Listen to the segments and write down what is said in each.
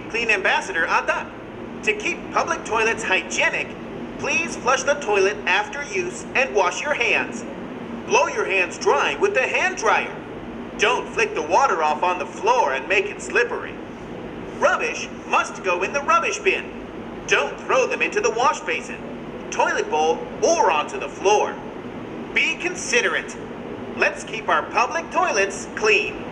Keep Clean Ambassador Ada. To keep public toilets hygienic, please flush the toilet after use and wash your hands. Blow your hands dry with the hand dryer. Don't flick the water off on the floor and make it slippery. Rubbish must go in the rubbish bin. Don't throw them into the wash basin, toilet bowl, or onto the floor. Be considerate. Let's keep our public toilets clean.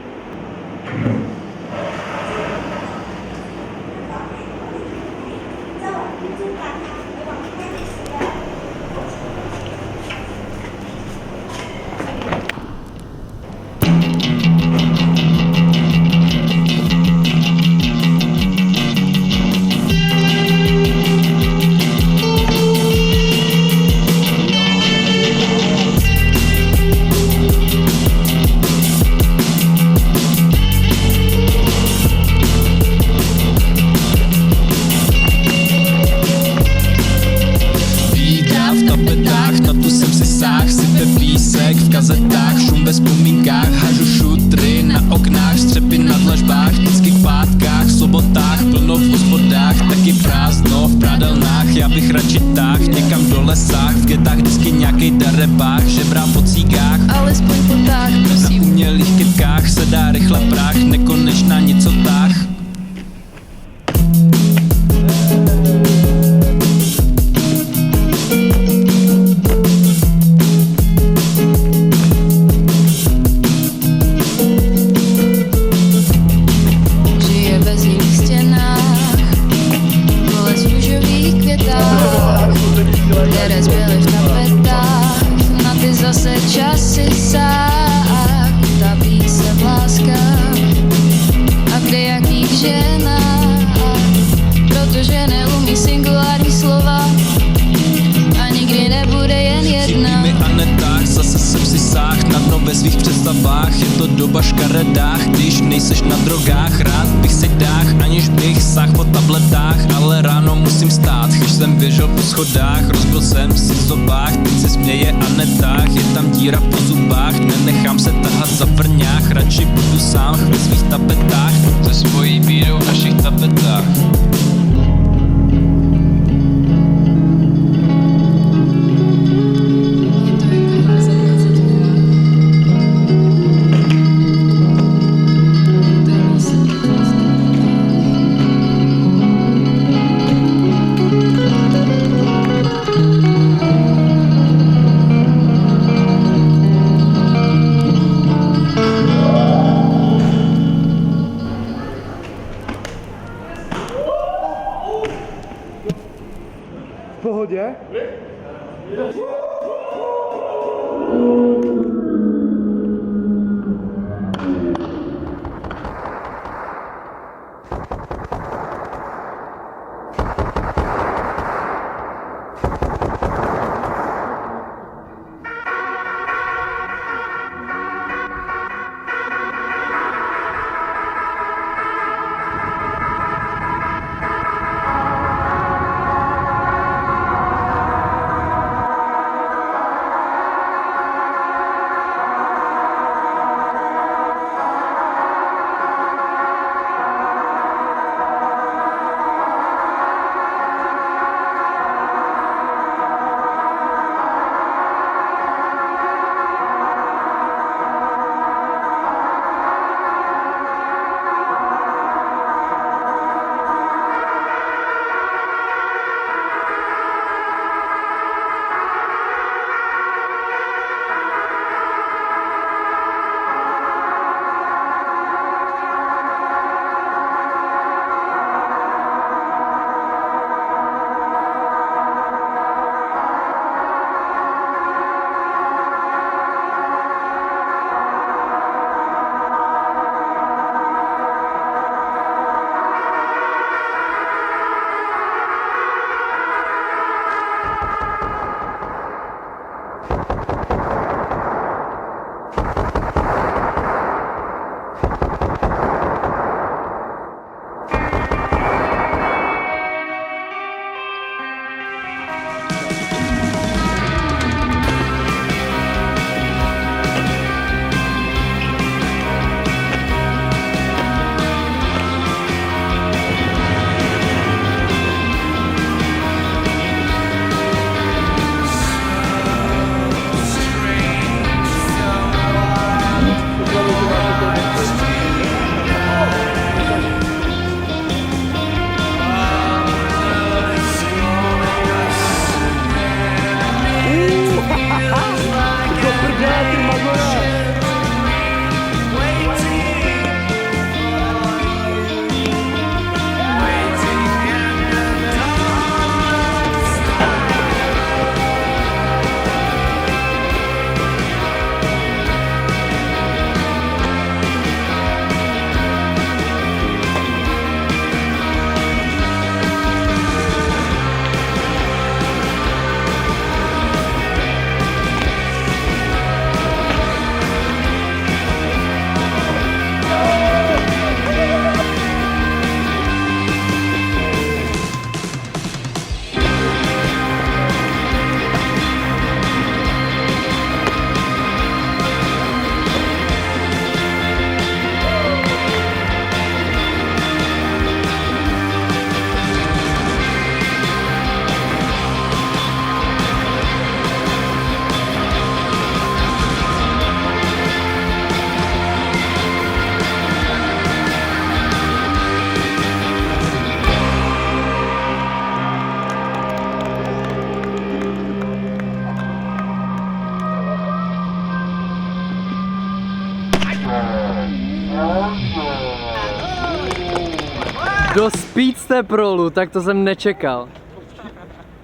Do speedstep rollu, tak to jsem nečekal.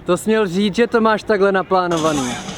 To jsi měl říct, že to máš takhle naplánovaný.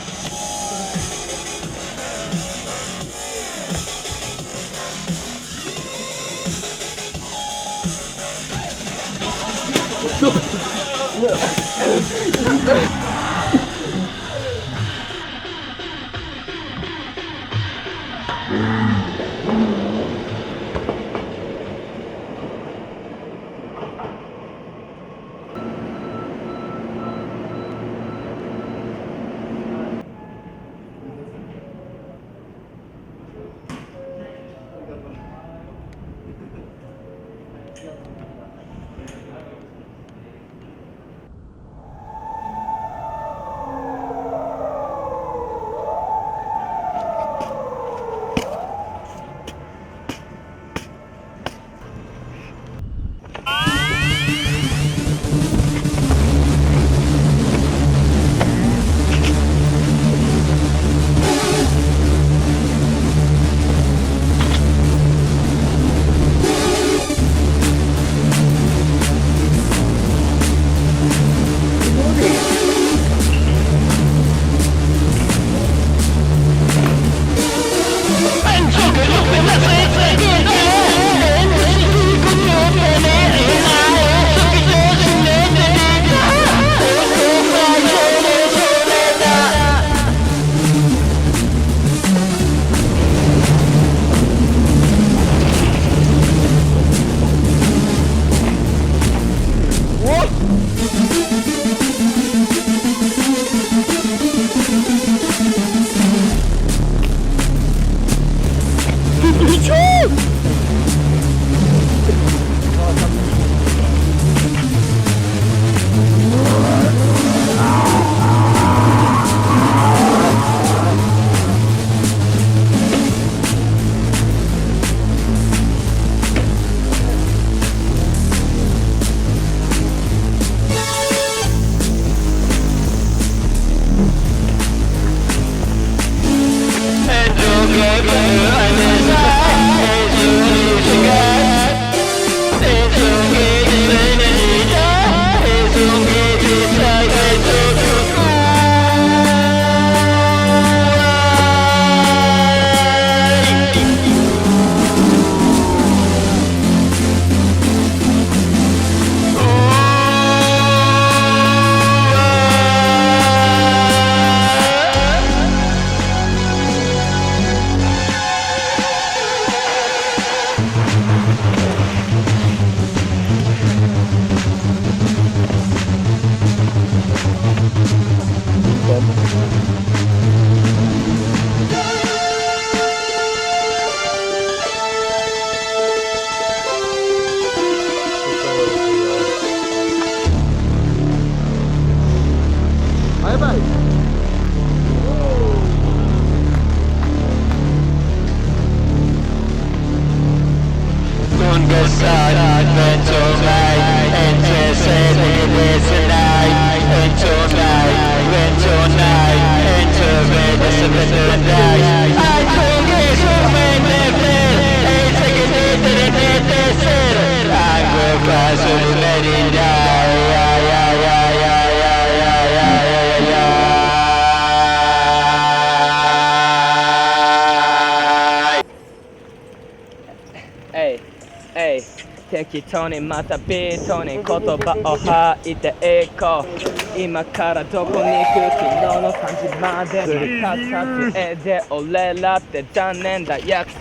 適当にまたビートに言葉を吐いていこう今からどこに行く昨日の3時まで撮影で俺らって残念だ約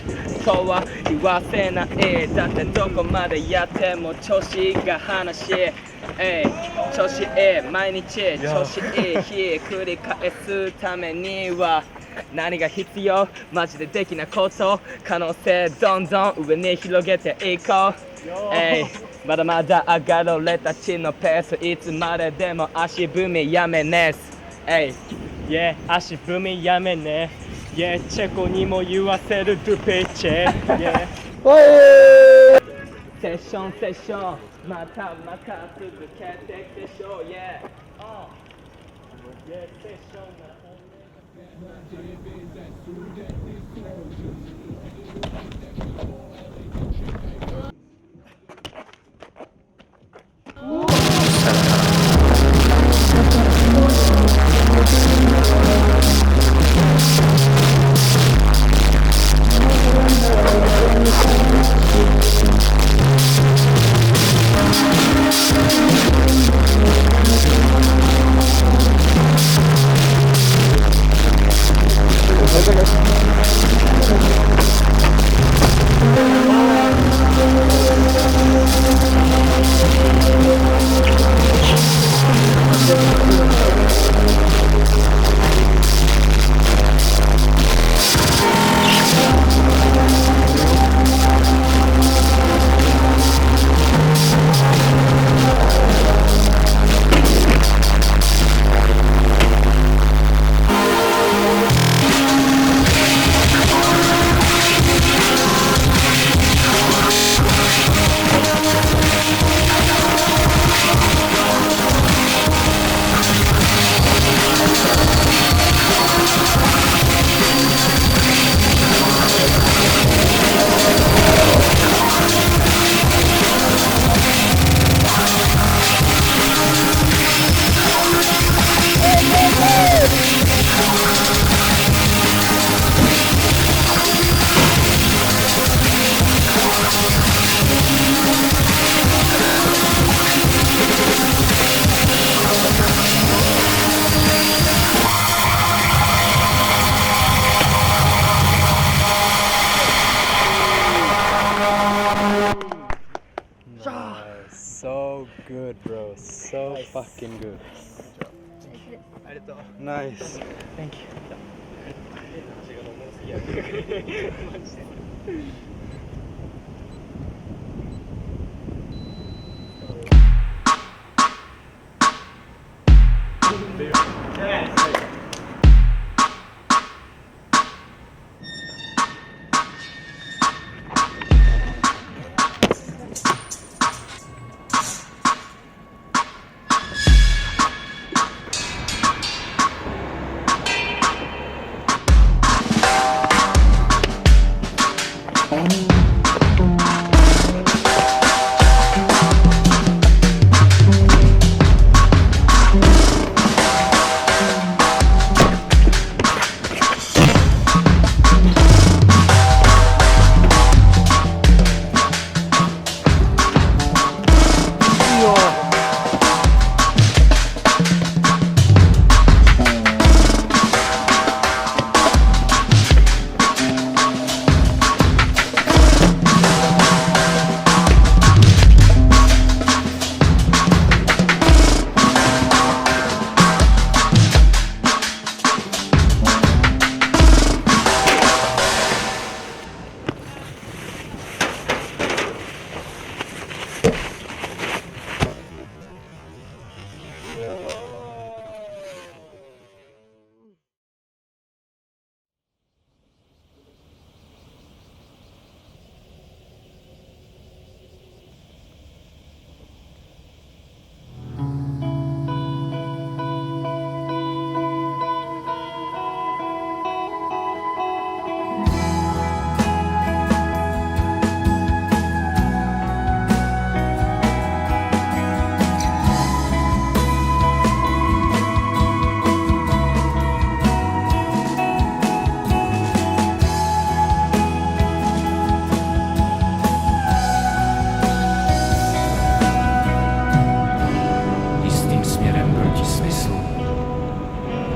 束は言わせないだってどこまでやっても調子が話調子いい毎日調子いい日繰り返すためには何が必要マジでできなこと可能性どんどん上に広げていこうまだまだ上がる俺たちのペースいつまででも足踏みやめねす足踏みやめねチェコにも言わせるドゥペチェセッションセッションまたまた続けていくでしょうセッション good, bro. So fucking good. Nice. Thank you.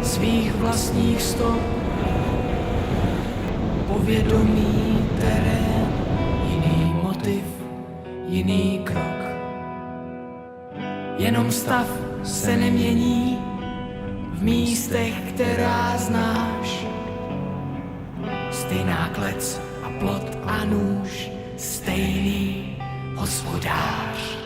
Svých vlastních stop, povědomí, terén, jiný motiv, jiný krok. Jenom stav se nemění v místech, která znáš. Stejná klec a plot a nůž, stejný hospodář.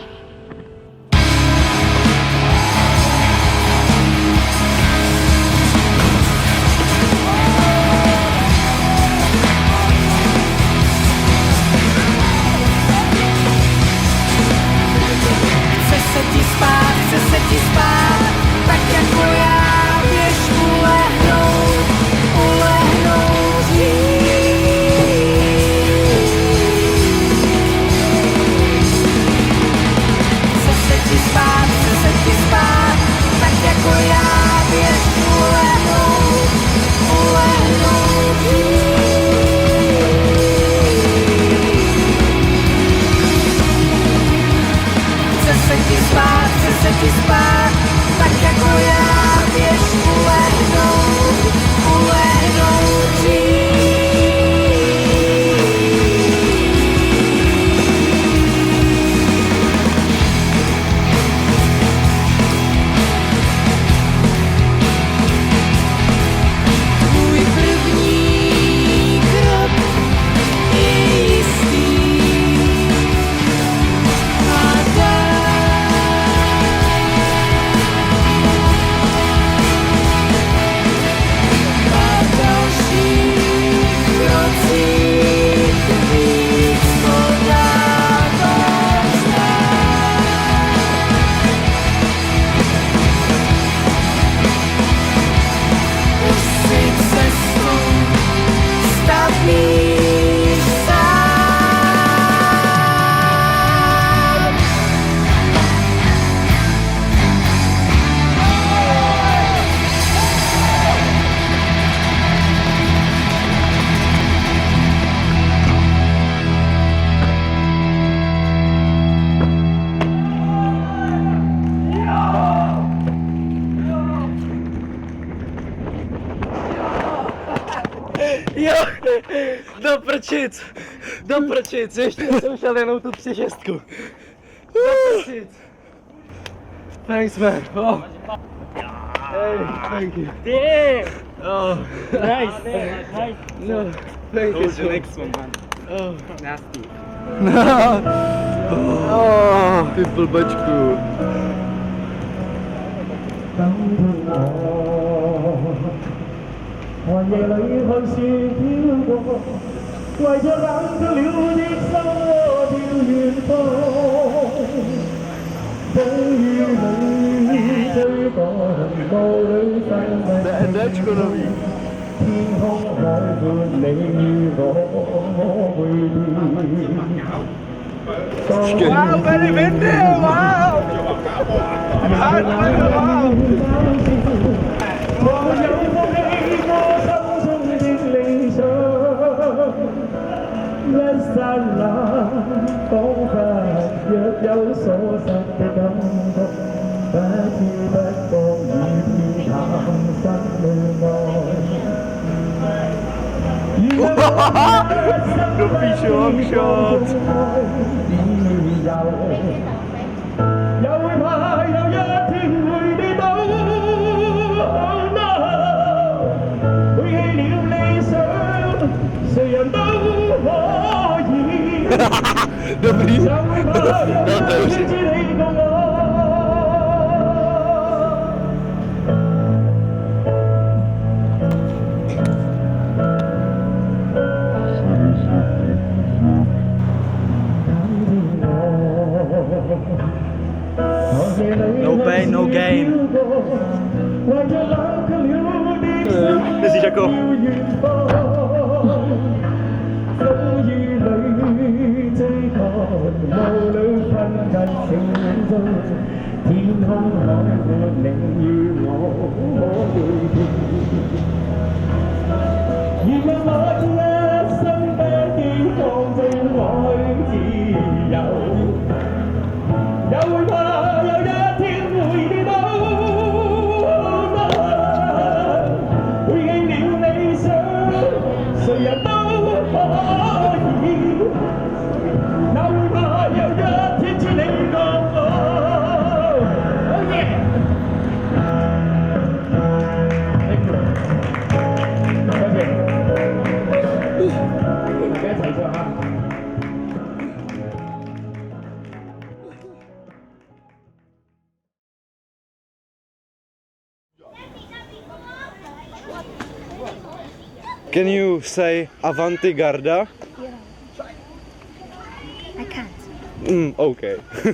Chce se ti spát, tak jako já, běž ulehnout Chce se ti spát, tak jako já, běž ulehnout Chce se ti spát, tak jako já, běž ulehnout Tvůj první krok je jistý a Jo, do prčic, ještě jsem šel jenom tu 3-6. Do prčic. Thanks, man. Oh. Hey, thank you. Damn! Oh, Nice! no, thank you. the next one, man. Oh, Nasty. oh, people bačku. Dečko nový. Wow, very Venda! Wow! The fish long shot. Dobrý. No pain, no gain. Myslíš jako... Can you say Avanti Garda? I can't. Okay.